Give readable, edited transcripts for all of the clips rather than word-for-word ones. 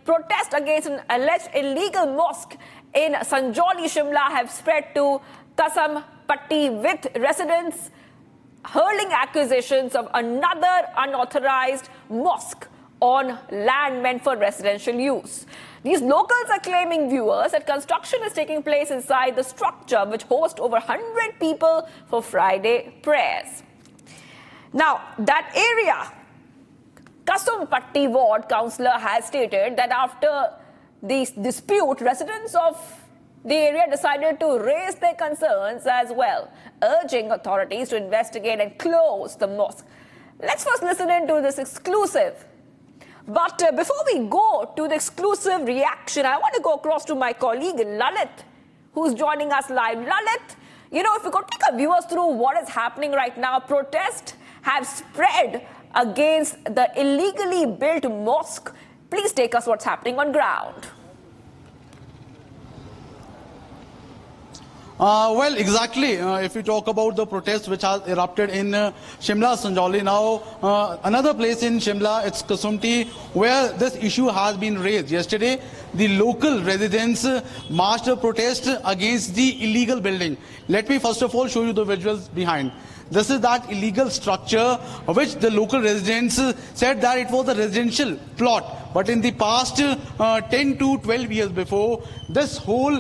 protests against an alleged illegal mosque in Sanjauli, Shimla have spread to Kasam Patti, with residents hurling accusations of another unauthorized mosque on land meant for residential use. These locals are claiming, viewers, that construction is taking place inside the structure, which hosts over 100 people for Friday prayers. Now, that area, Kasam Patti ward councillor has stated that after the dispute, residents of the area decided to raise their concerns as well, urging authorities to investigate and close the mosque. Let's first listen into this exclusive. But before we go to the exclusive reaction, I want to go across to my colleague Lalit, who's joining us live. Lalit, if we could take our viewers through what is happening right now. Protests have spread against the illegally built mosque. Please take us what's happening on ground. Well, exactly. If we talk about the protests which has erupted in Shimla, Sanjauli, now another place in Shimla, it's Kasumti, where this issue has been raised. Yesterday, the local residents marched a protest against the illegal building. Let me first of all show you the visuals behind. This is that illegal structure which the local residents said that it was a residential plot. But in the past 10 to 12 years before, this whole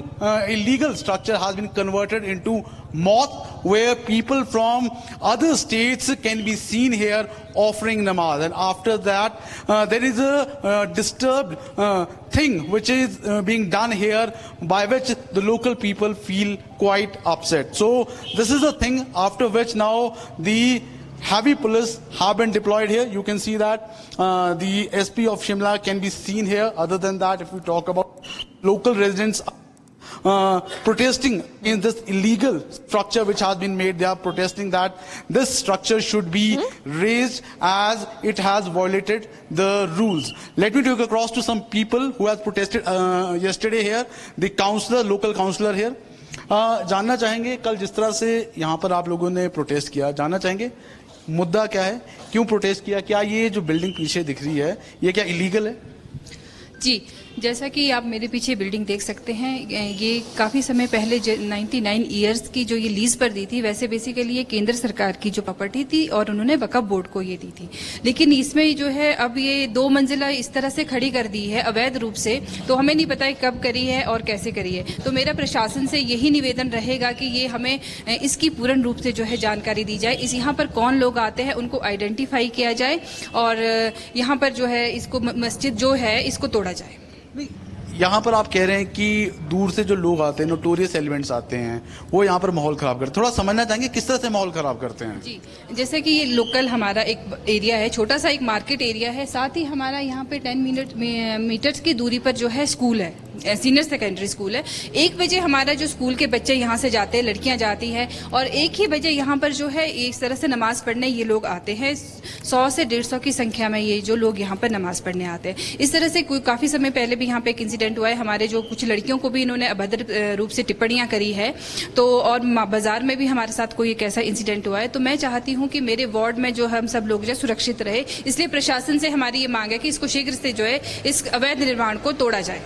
illegal structure has been converted into mosque, where people from other states can be seen here offering namaz. And after that, there is a disturbed thing which is being done here, by which the local people feel quite upset. So this is a thing after which now the heavy police have been deployed here. You can see that the SP of Shimla can be seen here. Other than that, if we talk about local residents protesting in this illegal structure which has been made, they are protesting that this structure should be raised as it has violated the rules. Let me take across to some people who have protested yesterday here. The councillor, local councillor here. जानना चाहेंगे कल जिस तरह से यहाँ पर आप लोगों ने प्रोटेस्ट किया, जानना चाहेंगे मुद्दा क्या है, क्यों प्रोटेस्ट किया, क्या ये जो बिल्डिंग पीछे दिख रही है ये क्या इलीगल है? जी, जैसा कि आप मेरे पीछे बिल्डिंग देख सकते हैं, ये काफ़ी समय पहले 99 ईयर्स की जो ये लीज पर दी थी, वैसे बेसिकली ये केंद्र सरकार की जो प्रॉपर्टी थी और उन्होंने वक्फ बोर्ड को ये दी थी। लेकिन इसमें जो है अब ये 2 मंजिला इस तरह से खड़ी कर दी है अवैध रूप से, तो हमें नहीं पता है कब करी है और कैसे करी है। तो मेरा प्रशासन से यही निवेदन रहेगा कि ये हमें इसकी पूर्ण रूप से जो है जानकारी दी जाए, इस यहाँ पर कौन लोग आते हैं उनको आइडेंटिफाई किया जाए और यहाँ पर जो है इसको मस्जिद जो है इसको तोड़ा जाए। यहाँ पर आप कह रहे हैं कि दूर से जो लोग आते हैं, नोटोरियस एलिमेंट्स आते हैं, वो यहाँ पर माहौल खराब करते हैं। थोड़ा समझना चाहेंगे किस तरह से माहौल खराब करते हैं? जी, जैसे कि ये लोकल हमारा एक एरिया है, छोटा सा एक मार्केट एरिया है, साथ ही हमारा यहाँ पे 10 मीटर्स की दूरी पर जो है स्कूल है, सीनियर सेकेंडरी स्कूल है। 1 बजे हमारा जो स्कूल के बच्चे यहाँ से जाते हैं, लड़कियां जाती हैं, और 1 ही बजे यहाँ पर जो है इस तरह से नमाज पढ़ने ये लोग आते हैं। 100 से 150 की संख्या में ये जो लोग यहाँ पर नमाज पढ़ने आते हैं। इस तरह से काफी समय पहले भी यहाँ पे एक इंसिडेंट हुआ है, हमारे जो कुछ लड़कियों को भी इन्होंने अभद्र रूप से टिप्पणियां करी है, तो और बाजार में भी हमारे साथ कोई एक ऐसा इंसिडेंट हुआ है। तो मैं चाहती हूँ कि मेरे वार्ड में जो हम सब लोग जो सुरक्षित रहे, इसलिए प्रशासन से हमारी ये मांग है कि इसको शीघ्र से जो है इस अवैध निर्माण को तोड़ा जाए।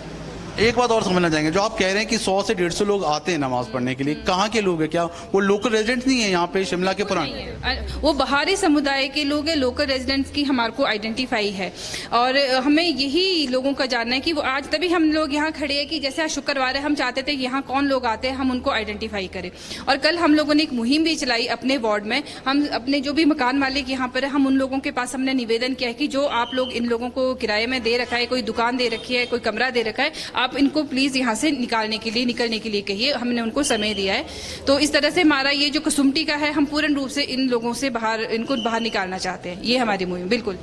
एक बात और समझना चाहेंगे, जो आप कह रहे हैं कि 100 से 150 लोग आते हैं नमाज पढ़ने के लिए, कहाँ के लोग हैं? क्या वो लोकल रेजिडेंट्स नहीं है यहाँ पे शिमला के पुराने? वो बाहरी समुदाय के लोग हैं। लोकल रेजिडेंट्स की हमारे को आइडेंटिफाई है और हमें यही लोगों का जानना है कि वो आज तभी हम लोग यहाँ खड़े हैं कि जैसे आज शुक्रवार है, हम चाहते थे यहाँ कौन लोग आते हैं हम उनको आइडेंटिफाई करें। और कल हम लोगों ने एक मुहिम भी चलाई अपने वार्ड में। हम अपने जो भी मकान मालिक यहाँ पर है, हम उन लोगों के पास हमने निवेदन किया है कि जो आप लोग इन लोगों को किराए में दे रखा है, कोई दुकान दे रखी है, कोई कमरा दे रखा है, आप इनको प्लीज यहाँ से निकलने के लिए कहिए। हमने उनको समय दिया है। तो इस तरह से हमारा ये जो कसुमटी का है, हम पूर्ण रूप से इन लोगों से इनको बाहर निकालना चाहते हैं। ये हमारी मुहिम बिल्कुल।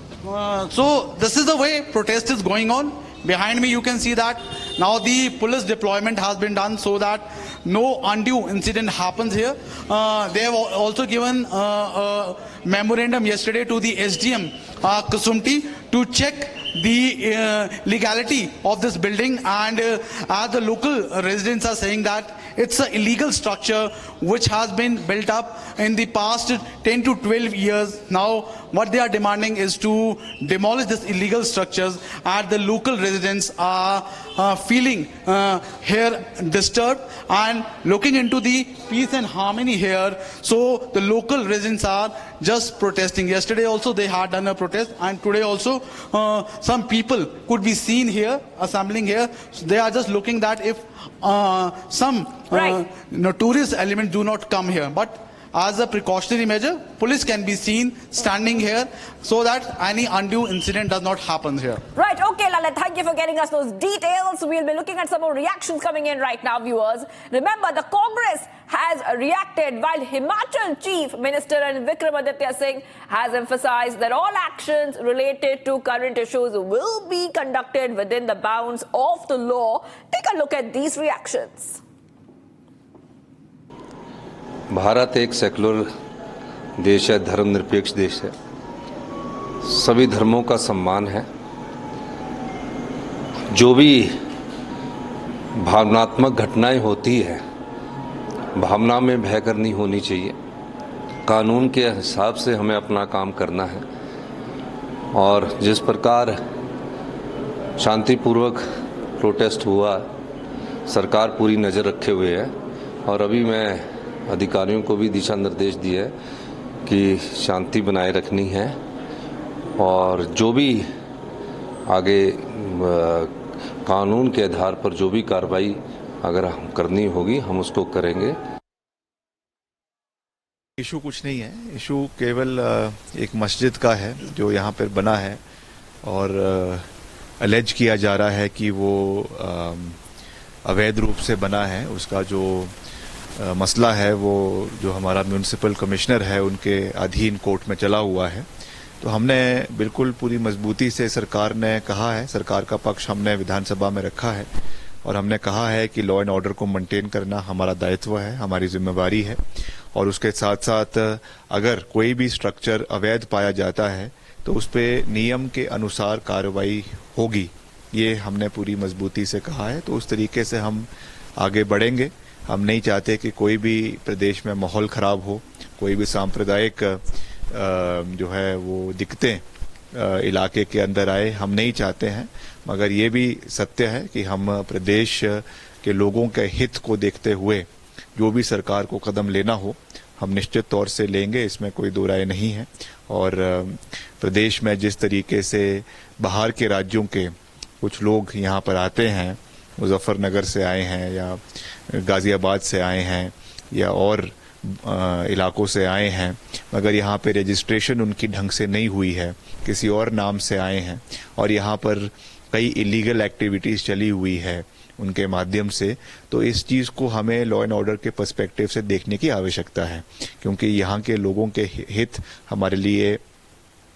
So this is the way protest is going on. Behind me you can see that now the police deployment has been done so that no undue incident happens here. They have also given a memorandum yesterday to the SDM Kasumti to check the legality of this building, and as the local residents are saying that it's an illegal structure which has been built up in the past 10 to 12 years. Now what they are demanding is to demolish these illegal structures, and the local residents are feeling here disturbed and looking into the peace and harmony here. So the local residents are just protesting. Yesterday also they had done a protest, and today also some people could be seen here assembling here. So they are just looking that if some tourist elements do not come here, but as a precautionary measure, police can be seen standing here so that any undue incident does not happen here. Right, okay, Lalit, thank you for getting us those details. We'll be looking at some more reactions coming in right now, viewers. Remember, the Congress has reacted while Himachal Chief Minister and Vikramaditya Singh has emphasized that all actions related to current issues will be conducted within the bounds of the law. Take a look at these reactions. Bharat एक secular देश है, धर्मनिरपेक्ष देश है, सभी धर्मों का सम्मान है। जो भी भावनात्मक घटनाएं होती है, भावना में बहकर नहीं होनी चाहिए। कानून के हिसाब से हमें अपना काम करना है, और जिस प्रकार शांतिपूर्वक प्रोटेस्ट हुआ, सरकार पूरी नज़र रखे हुए है, और अभी मैं अधिकारियों को भी दिशा निर्देश दिए है कि शांति बनाए रखनी है, और जो भी आगे कानून के आधार पर जो भी कार्रवाई अगर करनी होगी हम उसको करेंगे। इशू कुछ नहीं है, इशू केवल एक मस्जिद का है जो यहाँ पर बना है, और अलेज किया जा रहा है कि वो अवैध रूप से बना है। उसका जो मसला है वो जो हमारा म्यूनिसिपल कमिश्नर है उनके अधीन कोर्ट में चला हुआ है। तो हमने बिल्कुल पूरी मजबूती से, सरकार ने कहा है, सरकार का पक्ष हमने विधानसभा में रखा है, और हमने कहा है कि लॉ एंड ऑर्डर को मेंटेन करना हमारा दायित्व है, हमारी जिम्मेवारी है, और उसके साथ साथ अगर कोई भी स्ट्रक्चर अवैध पाया जाता है तो उस पर नियम के अनुसार कार्रवाई होगी, ये हमने पूरी मजबूती से कहा है। तो उस तरीके से हम आगे बढ़ेंगे। हम नहीं चाहते कि कोई भी प्रदेश में माहौल खराब हो, कोई भी सांप्रदायिक जो है वो दिक्कतें इलाके के अंदर आए, हम नहीं चाहते हैं। मगर ये भी सत्य है कि हम प्रदेश के लोगों के हित को देखते हुए जो भी सरकार को कदम लेना हो हम निश्चित तौर से लेंगे, इसमें कोई दो राय नहीं है। और प्रदेश में जिस तरीके से बाहर के राज्यों के कुछ लोग यहाँ पर आते हैं, मुजफ्फरनगर से आए हैं या गाजियाबाद से आए हैं या और इलाकों से आए हैं, मगर यहाँ पे रजिस्ट्रेशन उनकी ढंग से नहीं हुई है, किसी और नाम से आए हैं, और यहाँ पर कई इलीगल एक्टिविटीज़ चली हुई है उनके माध्यम से। तो इस चीज़ को हमें लॉ एंड ऑर्डर के पर्सपेक्टिव से देखने की आवश्यकता है, क्योंकि यहाँ के लोगों के हित हमारे लिए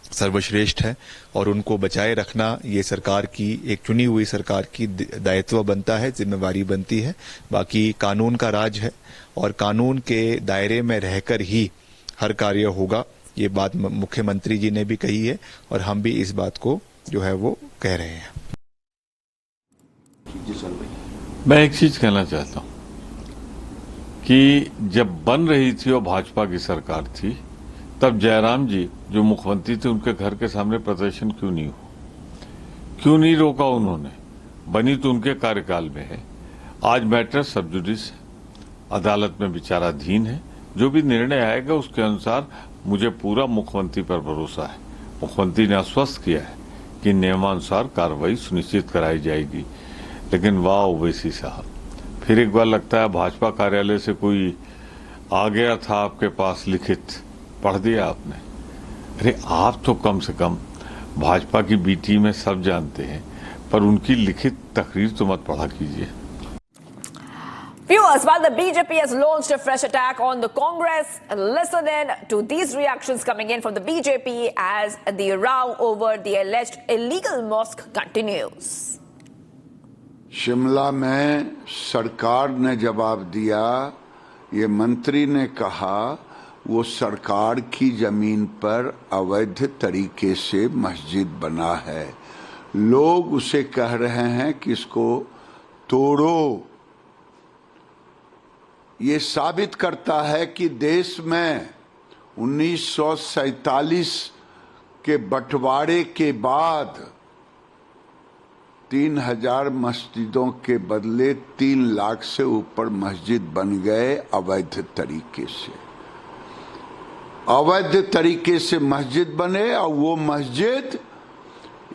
सर्वश्रेष्ठ है, और उनको बचाए रखना ये सरकार की, एक चुनी हुई सरकार की दायित्व बनता है, जिम्मेवारी बनती है। बाकी कानून का राज है, और कानून के दायरे में रहकर ही हर कार्य होगा। ये बात मुख्यमंत्री जी ने भी कही है, और हम भी इस बात को जो है वो कह रहे हैं। मैं एक चीज कहना चाहता हूं कि जब बन रही थी और भाजपा की सरकार थी, तब जयराम जी जो मुख्यमंत्री थे उनके घर के सामने प्रदर्शन क्यों नहीं हुआ, क्यों नहीं रोका उन्होंने? बनी तो उनके कार्यकाल में है। आज मैटर सब जुडिस अदालत में विचाराधीन है, जो भी निर्णय आएगा उसके अनुसार मुझे पूरा मुख्यमंत्री पर भरोसा है। मुख्यमंत्री ने आश्वस्त किया है कि नियमानुसार कार्रवाई सुनिश्चित कराई जाएगी। लेकिन वाह ओवैसी साहब, फिर एक बार लगता है भाजपा कार्यालय से कोई आ गया था आपके पास, लिखित पढ़ दिया आपने। अरे आप तो कम से कम भाजपा की बी टीम में सब जानते हैं, पर उनकी लिखित तकरीर तो मत पढ़ा कीजिए। Viewers, while the BJP has launched a fresh attack on the Congress, listen in to these reactions coming in from the BJP as the row over the alleged illegal mosque continues. Shimla में सरकार ने जवाब दिया, ये मंत्री ने कहा वो सरकार की जमीन पर अवैध तरीके से मस्जिद बना है। लोग उसे कह रहे हैं कि इसको तोड़ो। ये साबित करता है कि देश में 1947 कि बंटवारे के बाद 3000 मस्जिदों के बदले 3 लाख से ऊपर मस्जिद बन गए अवैध तरीके से। अवैध तरीके से मस्जिद बने और वो मस्जिद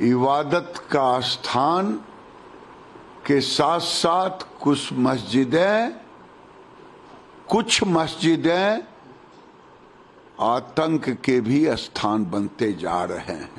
इबादत का स्थान के साथ साथ कुछ मस्जिदें आतंक के भी स्थान बनते जा रहे हैं।